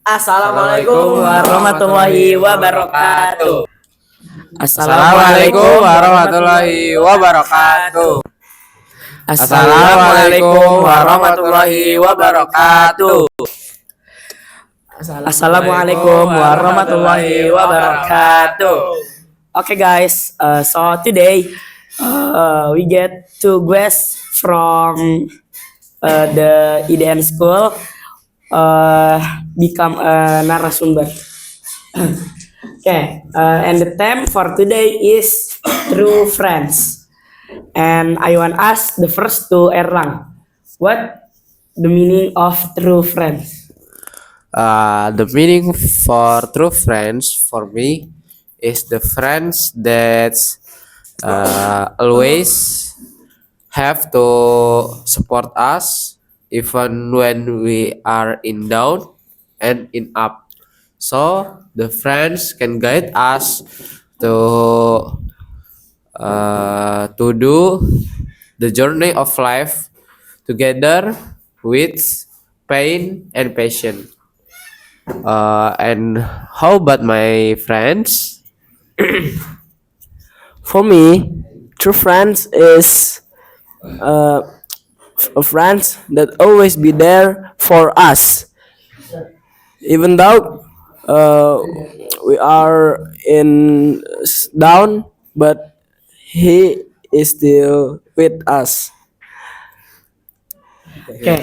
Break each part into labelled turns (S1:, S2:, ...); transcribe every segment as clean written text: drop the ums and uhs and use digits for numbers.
S1: Assalamualaikum warahmatullahi wabarakatuh.
S2: Assalamualaikum warahmatullahi wabarakatuh.
S1: Assalamualaikum warahmatullahi wabarakatuh. Assalamualaikum warahmatullahi wabarakatuh. Okay guys, so today we get two guests from the IDN school become a narasumber. Okay, and the theme for today is true friends. And I want to ask the first to Erlang, what the meaning of true friends?
S2: The meaning for true friends for me is the friends that always have to support us even when we are in down and in up. So the friends can guide us to do the journey of life together with pain and passion. And how about my friends?
S1: For me, true friends is friends that always be there for us, even though we are in down, but he is still with us. Okay,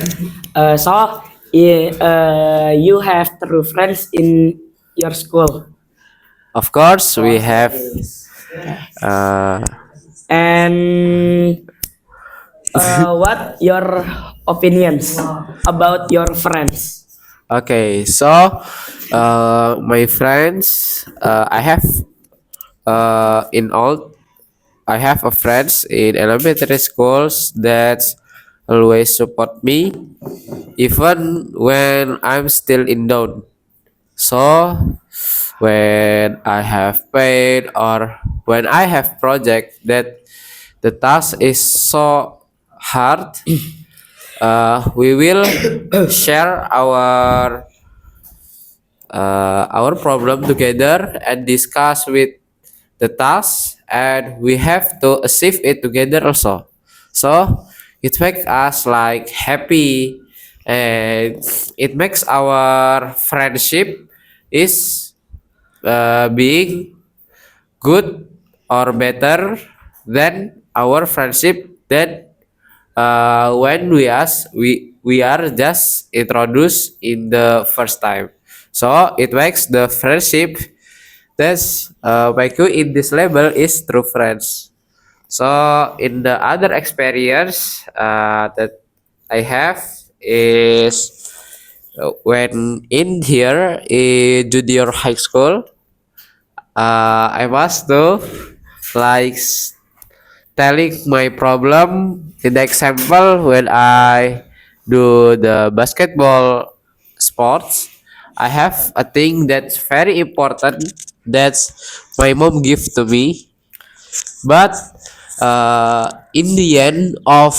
S1: so you have true friends in your school,
S2: Of course, we have
S1: and what your opinions about your friends?
S2: okay. So my friends, I have in all, I have a friends in elementary schools that always support me even when I'm still in down. So when I have paid or when I have project that the task is so hard, we will share our problem together and discuss with the task, and we have to achieve it together also. So it makes us like happy, and it makes our friendship is being good or better than our friendship that when we are just introduced in the first time. So it makes the friendship that's make you in this level is true friends. So in the other experience that I have is when in here in junior high school, I was to like telling my problem in the example when I do the basketball sports. I have a thing that's very important that's my mom give to me, but in the end of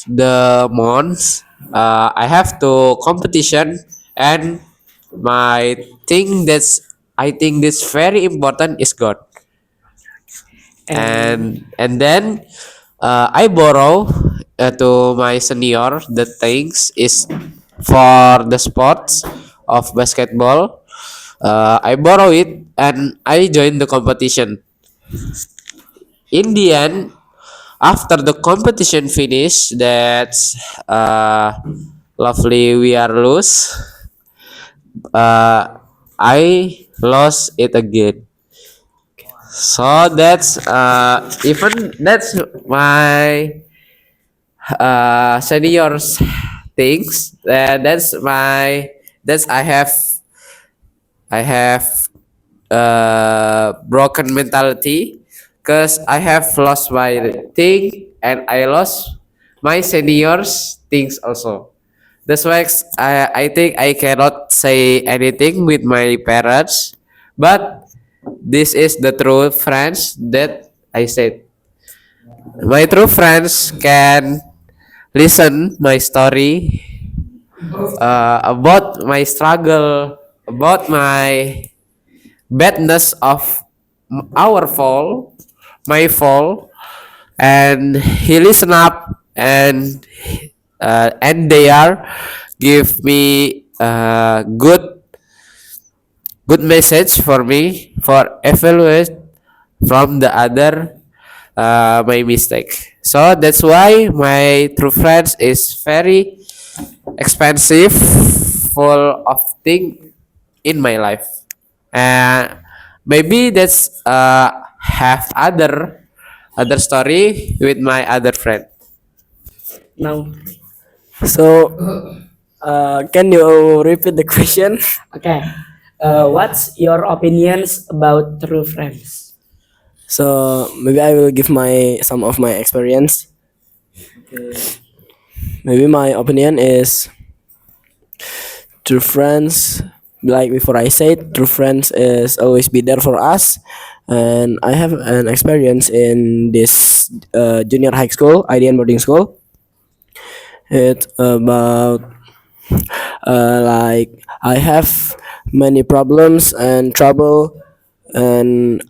S2: the month, I have to competition, and my thing that's I think this very important is God. And then I borrow to my senior the things is for the sports of basketball. I borrow it and I join the competition. In the end, after the competition finish, that's lovely we are lose. I lost it again. So that's even that's my seniors things. That's I have broken mentality because I have lost my thing and I lost my seniors things also. That's why I think I cannot say anything with my parents, but this is the true friends that I said. My true friends can listen my story about my struggle about my badness of our fall, my fall, and he listen up and they are give me good message for me for evaluate from the other my mistake. So that's why my true friends is very expensive, full of thing in my life. And maybe that's have other story with my other friend.
S1: Now,
S3: So, can you repeat the question?
S1: okay. What's your opinions about true friends?
S3: So maybe I will give my some of my experience. Maybe my opinion is true friends. Like before I said, true friends is always be there for us. And I have an experience in this junior high school, IDN boarding school. It's about like I have many problems and trouble, and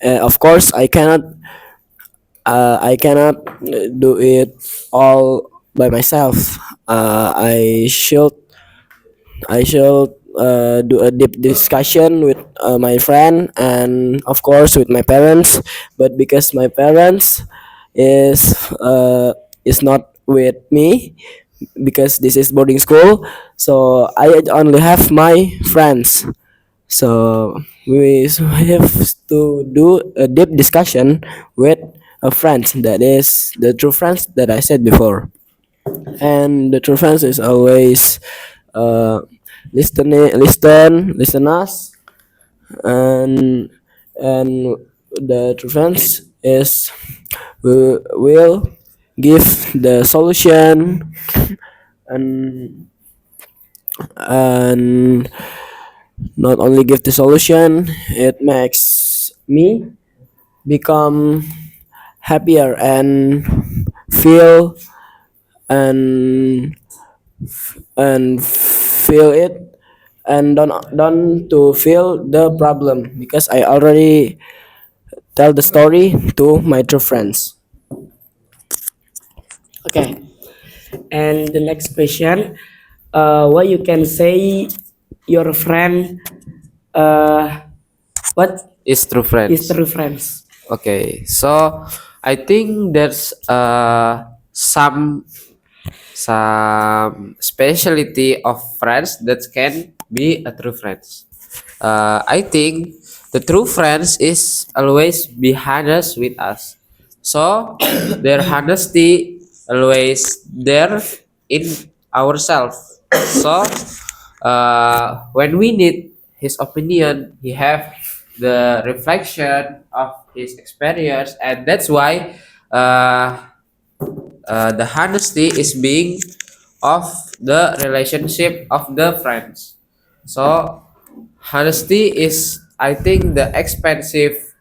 S3: of course, I cannot do it all by myself. I should do a deep discussion with my friend and of course with my parents. But because my parents is uh, is not with me because this is boarding school, so I only have my friends. So we have to do a deep discussion with a friend. That is the true friends that I said before. And the true friends is always uh, listen us, and the true friends is will give the solution, and and not only give the solution, it makes me become happier and feel and feel it, and don't to feel the problem because I already tell the story to my true friends.
S1: Okay. And the next question, what you can say your friend, what
S2: Is true
S1: is
S2: friends.
S1: true friends?
S2: Okay, so I think there's some speciality of friends that can be a true friends. I think the true friends is always be honest with us. So their honesty always there in ourselves. So when we need his opinion, he have the reflection of his experience, and that's why uh, the honesty is being of the relationship of the friends. So honesty is, I think, the expensive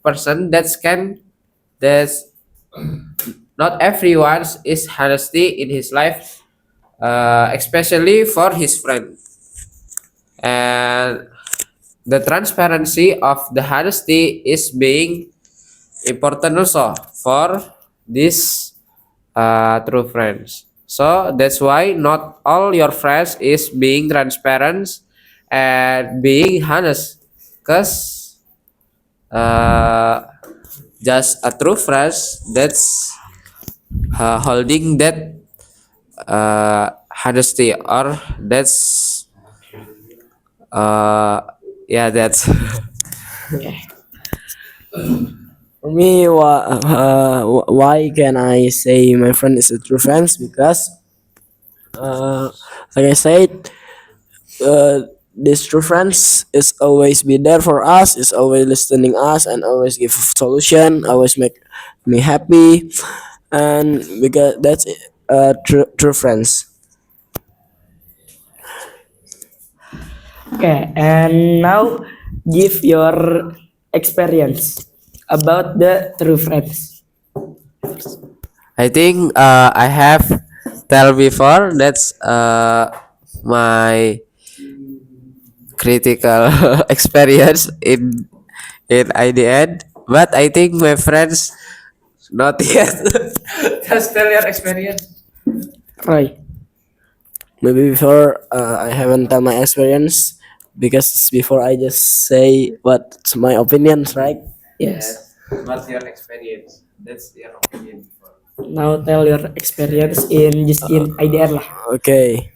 S2: person that can that's not everyone is honesty in his life, especially for his friend. And the transparency of the honesty is being important also for this true friends. So that's why not all your friends is being transparent and being honest, because just a true friends that's holding that honesty, or that's uh yeah, that's
S1: Okay.
S3: For me, why can I say my friend is a true friends? Because like I said, this true friends is always be there for us, is always listening us, and always give solution, always make me happy, and because that's true friends.
S1: Okay. And now give your experience about the true friends.
S2: I think I have tell before, that's my critical experience in IDN. But I think my friends not yet. Just tell your experience.
S1: Roy.
S3: Maybe before I haven't tell my experience because before I just say what's my opinions, right?
S1: Yes.
S2: What's your experience? That's your opinion.
S1: Now tell your experience in just in IDR lah.
S3: Okay,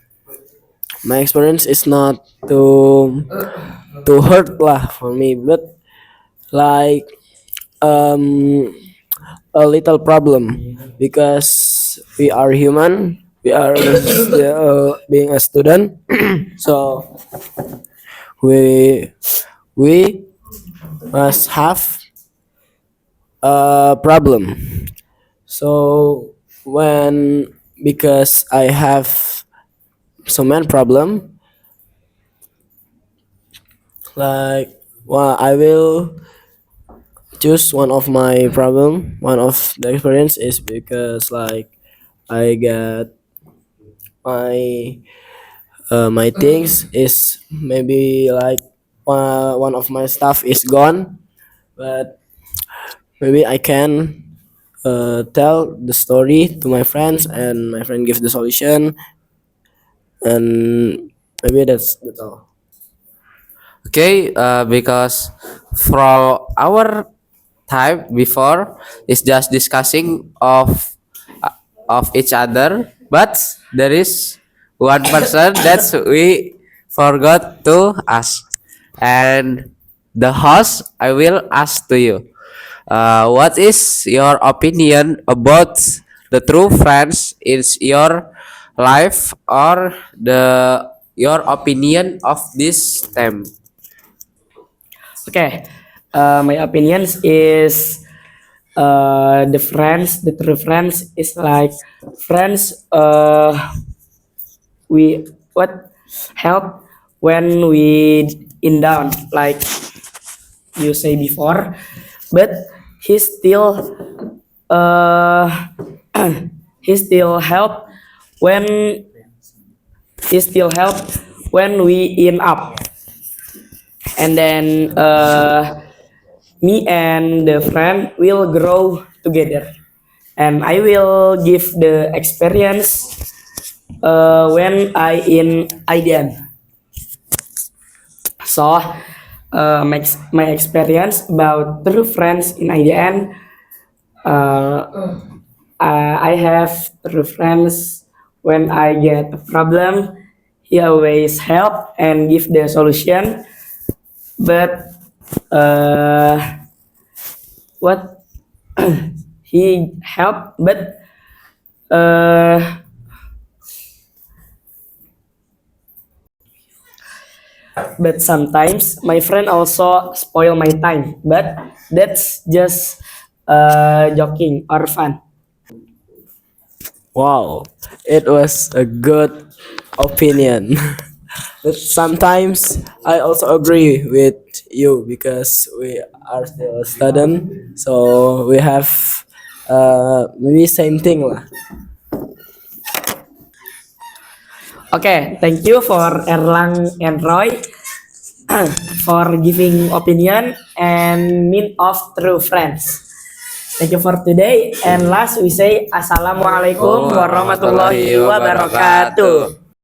S3: my experience is not too hurt lah for me, but like um a little problem because we are human. We are being a student, so we we must have a problem. So when because I have so many problem, like well, I will choose one of my problem. One of the experience is because like I get my my things is maybe like one of my stuff is gone, but maybe I can tell the story to my friends and my friend gives the solution, and maybe that's all.
S2: Okay, because for our time before is just discussing of each other, but there is one person that we forgot to ask, and the host I will ask to you. What is your opinion about the true friends in your life, or the your opinion of this theme?
S1: Okay. My opinions is the true friends is like friends we what help when we in down like you say before, but he still uh he still help when he still help when we in up, and then me and the friend will grow together, and I will give the experience when I in IDN. So my experience about true friends in IDN, I have true friends when I get a problem. He always help and give the solution, but what he help, uh, but sometimes my friend also spoil my time, but that's just joking or fun.
S3: Wow, it was a good opinion. But sometimes I also agree with you because we are still a student, so we have maybe same thing lah.
S1: Okay, thank you for Erlang and Roy for giving opinion and mean of true friends. Thank you for today. And last we say Assalamualaikum warahmatullahi wabarakatuh.